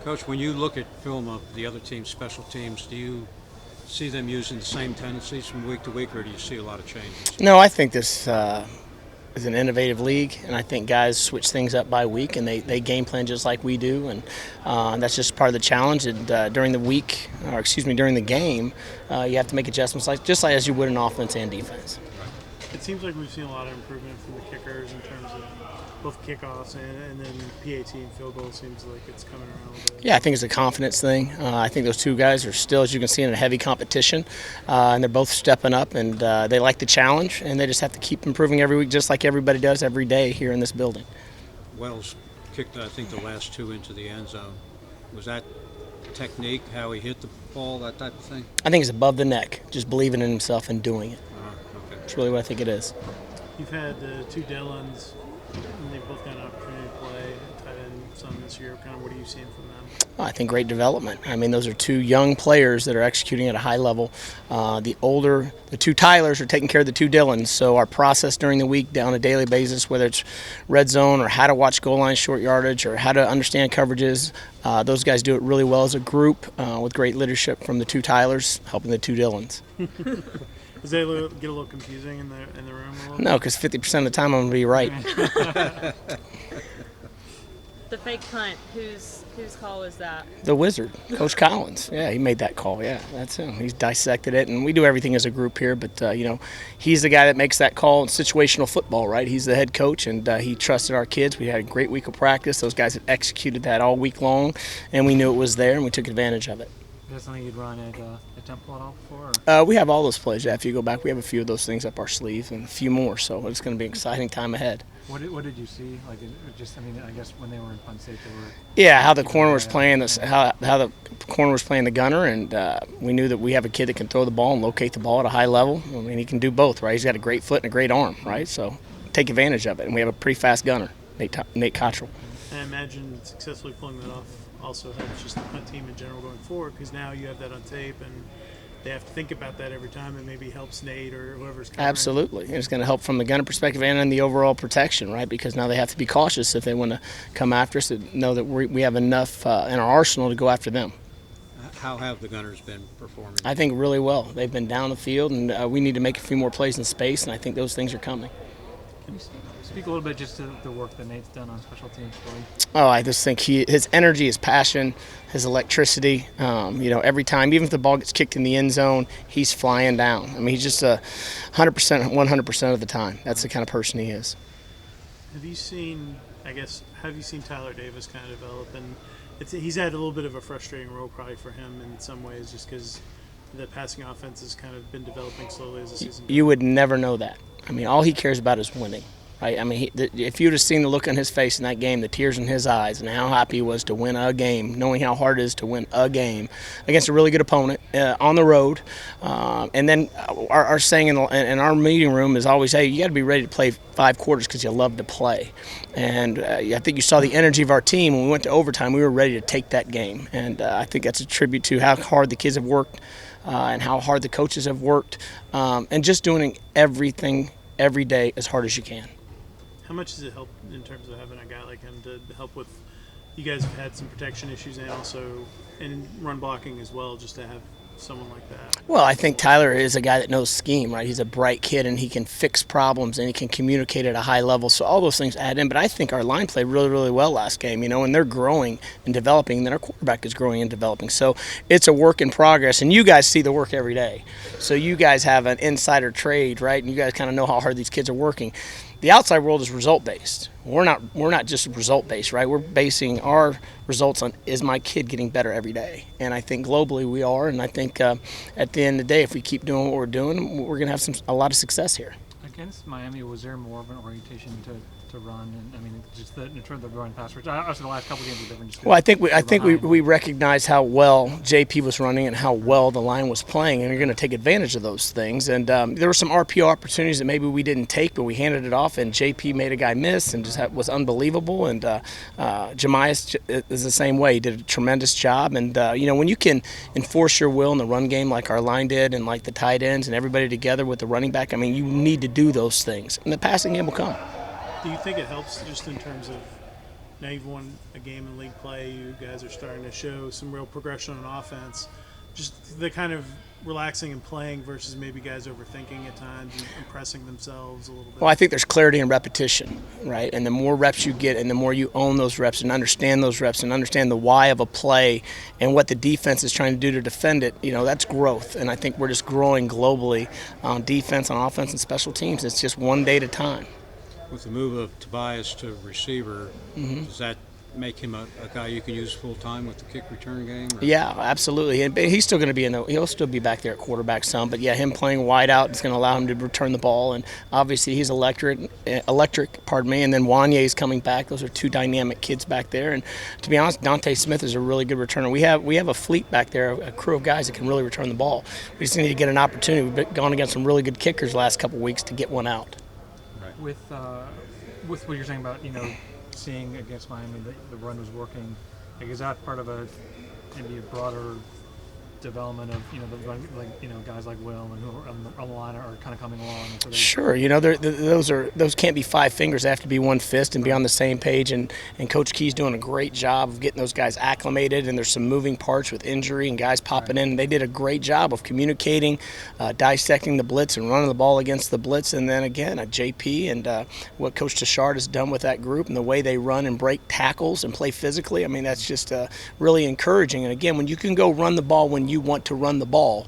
Coach, when you look at film of the other team's special teams, do you see them using the same tendencies from week to week, or do you see a lot of changes? No, I think this is an innovative league, and I think guys switch things up by week, and they game plan just like we do, and that's just part of the challenge. And during the week, or excuse me, during the game, you have to make adjustments just like as you would in offense and defense. It seems like we've seen a lot of improvement from the kickers in terms of both kickoffs and then PAT and field goal. Seems like it's coming around a little bit. Yeah, I think it's a confidence thing. I think those two guys are still, as you can see, in a heavy competition, and they're both stepping up, and they like the challenge, and they just have to keep improving every week, just like everybody does every day here in this building. Wells kicked, I think, the last two into the end zone. Was that technique, how he hit the ball, that type of thing? I think it's above the neck, just believing in himself and doing it. Okay. That's really what I think it is. You've had the two Dillons, and they've both got an opportunity to play tight end some this year. Kind of what are you seeing from them? I think great development. I mean, those are two young players that are executing at a high level. The two Tylers are taking care of the two Dylans. So our process during the week, on a daily basis, whether it's red zone or how to watch goal line short yardage or how to understand coverages, those guys do it really well as a group with great leadership from the two Tylers helping the two Dylans. Does that get a little confusing in the room a little? No, because 50% of the time I'm going to be right. The fake punt, whose call is that? The Wizard, Coach Collins. Yeah, he made that call. Yeah, that's him. He's dissected it, and we do everything as a group here. But he's the guy that makes that call in situational football, right? He's the head coach, and he trusted our kids. We had a great week of practice. Those guys had executed that all week long, and we knew it was there, and we took advantage of it. Is that something you'd run at Temple at all before? We have all those plays. Yeah, if you go back, we have a few of those things up our sleeve and a few more. So it's going to be an exciting time ahead. What did you see? Like, I guess when they were in punt state, they were. Yeah, how the corner was playing this, how the corner was playing the gunner, and we knew that we have a kid that can throw the ball and locate the ball at a high level. I mean, he can do both, right? He's got a great foot and a great arm, right? So take advantage of it. And we have a pretty fast gunner, Nate Cottrell. And I imagine successfully pulling that off also helps just the punt team in general going forward, because now you have that on tape and they have to think about that every time, and maybe helps Nate or whoever's covering. Absolutely. It's going to help from the gunner perspective and in the overall protection, right? Because now they have to be cautious if they want to come after us, to know that we have enough in our arsenal to go after them. How have the Gunners been performing? I think really well. They've been down the field, and we need to make a few more plays in space, and I think those things are coming. Can you speak a little bit just to the work that Nate's done on special teams for you? Oh, I just think his energy, his passion, his electricity. Every time, even if the ball gets kicked in the end zone, he's flying down. I mean, he's just 100% of the time. That's the kind of person he is. Have you seen Tyler Davis kind of develop? And he's had a little bit of a frustrating role probably for him in some ways, just because the passing offense has kind of been developing slowly as the season goes. You would never know that. I mean, all he cares about is winning. Right? I mean, if you'd have seen the look on his face in that game, the tears in his eyes, and how happy he was to win a game, knowing how hard it is to win a game against a really good opponent on the road. And then our saying in our meeting room is always, hey, you got to be ready to play 5 quarters because you love to play. And I think you saw the energy of our team. When we went to overtime, we were ready to take that game. And I think that's a tribute to how hard the kids have worked and how hard the coaches have worked, and just doing everything every day as hard as you can. How much does it help in terms of having a guy like him to help with? You guys have had some protection issues and also in run blocking as well, just to have someone like that. Well, I think Tyler is a guy that knows scheme, right? He's a bright kid, and he can fix problems, and he can communicate at a high level. So all those things add in. But I think our line played really, really well last game, and they're growing and developing, and then our quarterback is growing and developing. So it's a work in progress, and you guys see the work every day. So you guys have an insider trade, right? And you guys kind of know how hard these kids are working. The outside world is result-based. We're not just result-based, right? We're basing our results on, is my kid getting better every day? And I think globally we are, and I think at the end of the day, if we keep doing what we're doing, we're going to have a lot of success here. Against Miami, was there more of an orientation to run? And I mean, just in terms of run pass, which obviously the last couple of games were different. Well, I think we recognized how well JP was running and how well the line was playing, and you're going to take advantage of those things. And there were some RPO opportunities that maybe we didn't take, but we handed it off, and JP made a guy miss and just was unbelievable. And Jemias is the same way. He did a tremendous job. And when you can enforce your will in the run game like our line did, and like the tight ends and everybody together with the running back, I mean, you need to do those things, and the passing game will come. Do you think it helps just in terms of now you've won a game in league play. You guys are starting to show some real progression on offense. Just the kind of relaxing and playing versus maybe guys overthinking at times and impressing themselves a little bit. Well, I think there's clarity and repetition, right? And the more reps you get and the more you own those reps and understand those reps and understand the why of a play and what the defense is trying to do to defend it, that's growth. And I think we're just growing globally on defense, on offense, and special teams. It's just one day at a time. With the move of Tobias to receiver, does that make him a guy you can use full time with the kick return game? Or? Yeah, absolutely. And he's still going to be he'll still be back there at quarterback some, but yeah, him playing wide out is going to allow him to return the ball. And obviously he's electric. And then Wanye is coming back. Those are two dynamic kids back there. And to be honest, Dante Smith is a really good returner. We have a fleet back there, a crew of guys that can really return the ball. We just need to get an opportunity. We've gone against some really good kickers the last couple of weeks to get one out. With what you're saying about seeing against Miami the run was working, is that part of maybe a broader development of the run, guys like Will and who are on the line are kind of coming along? And so sure, those can't be five fingers. They have to be one fist and be on the same page. And Coach Key's doing a great job of getting those guys acclimated. And there's some moving parts with injury and guys popping in. And they did a great job of communicating, dissecting the blitz and running the ball against the blitz. And then again, JP and what Coach Tashard has done with that group and the way they run and break tackles and play physically. I mean, that's just really encouraging. And again, when you can go run the ball when you want to run the ball,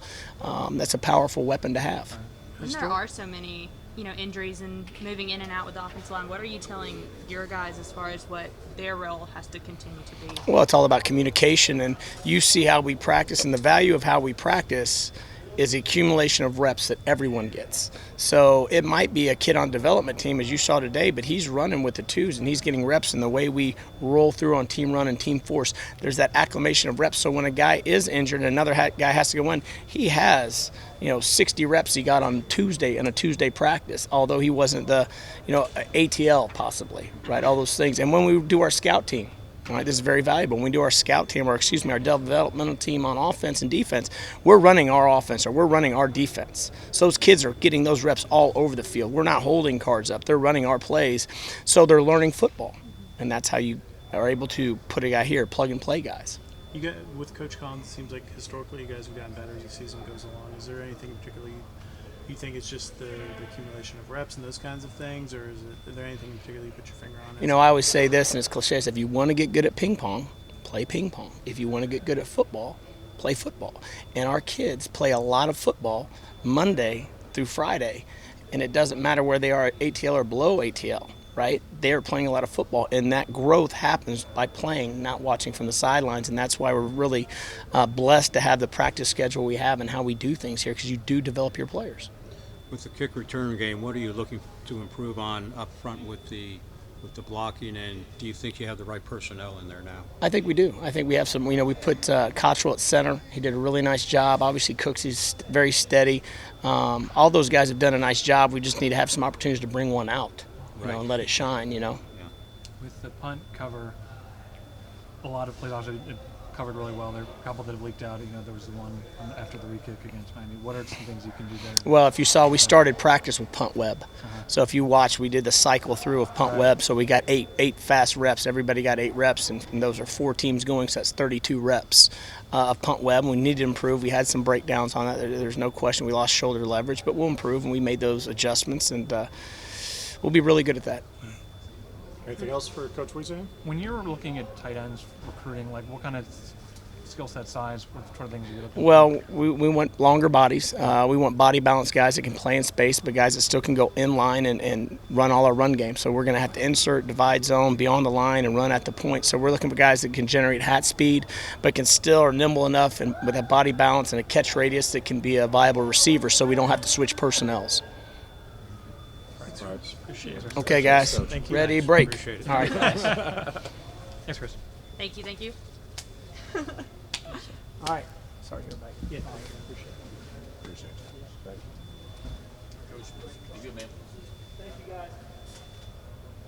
that's a powerful weapon to have. And there are so many, injuries and moving in and out with the offensive line. What are you telling your guys as far as what their role has to continue to be? Well, it's all about communication, and you see how we practice, and the value of how we practice is the accumulation of reps that everyone gets. So it might be a kid on development team, as you saw today, but he's running with the twos and he's getting reps in the way we roll through on team run and team force. There's that acclimation of reps. So when a guy is injured and another guy has to go in, he has 60 reps he got on Tuesday in a Tuesday practice, although he wasn't the ATL possibly, right? All those things. And when we do our scout team, all right, this is very valuable. When we do our scout team, our developmental team on offense and defense, we're running our offense or we're running our defense. So those kids are getting those reps all over the field. We're not holding cards up. They're running our plays. So they're learning football. And that's how you are able to put a guy here, plug and play guys. You got with Coach Collins, it seems like historically you guys have gotten better as the season goes along. Is there anything particularly you think it's just the accumulation of reps and those kinds of things, or is there anything in particular you put your finger on? I always say this, and it's cliche, if you want to get good at ping pong, play ping pong. If you want to get good at football, play football. And our kids play a lot of football Monday through Friday, and it doesn't matter where they are at ATL or below ATL, right? They're playing a lot of football, and that growth happens by playing, not watching from the sidelines, and that's why we're really blessed to have the practice schedule we have and how we do things here, because you do develop your players. With the kick return game, what are you looking to improve on up front with the blocking, and do you think you have the right personnel in there now? I think we do. I think we have some. We put Cottrell at center. He did a really nice job. Obviously, Cooks is very steady. All those guys have done a nice job. We just need to have some opportunities to bring one out, and let it shine. Yeah. With the punt cover, a lot of plays obviously covered really well. There are a couple that have leaked out. There was the one after the re-kick against Miami. What are some things you can do there? Well, if you saw, we started practice with punt web. So if you watch, we did the cycle through of punt web. So we got eight fast reps. Everybody got 8 reps, and those are 4 teams going, so that's 32 reps of punt web. We need to improve. We had some breakdowns on that. There's no question. We lost shoulder leverage, but we'll improve, and we made those adjustments, and we'll be really good at that. Anything else for Coach Wiesehan? When you're looking at tight ends recruiting, what kind of skill set, size, what sort of things are you looking for? Well, we want longer bodies. We want body balance guys that can play in space, but guys that still can go in line and run all our run games. So we're going to have to insert, divide zone, be on the line, and run at the point. So we're looking for guys that can generate hat speed, but can still are nimble enough and with a body balance and a catch radius that can be a viable receiver, so we don't have to switch personnels. Appreciate it. Okay, guys. Thank you. Ready, break. Appreciate it. All right, guys. Thanks, Chris. Thank you. All right. Sorry, you're back. Yeah. Appreciate it. Thank you. You good, man? Thank you, guys.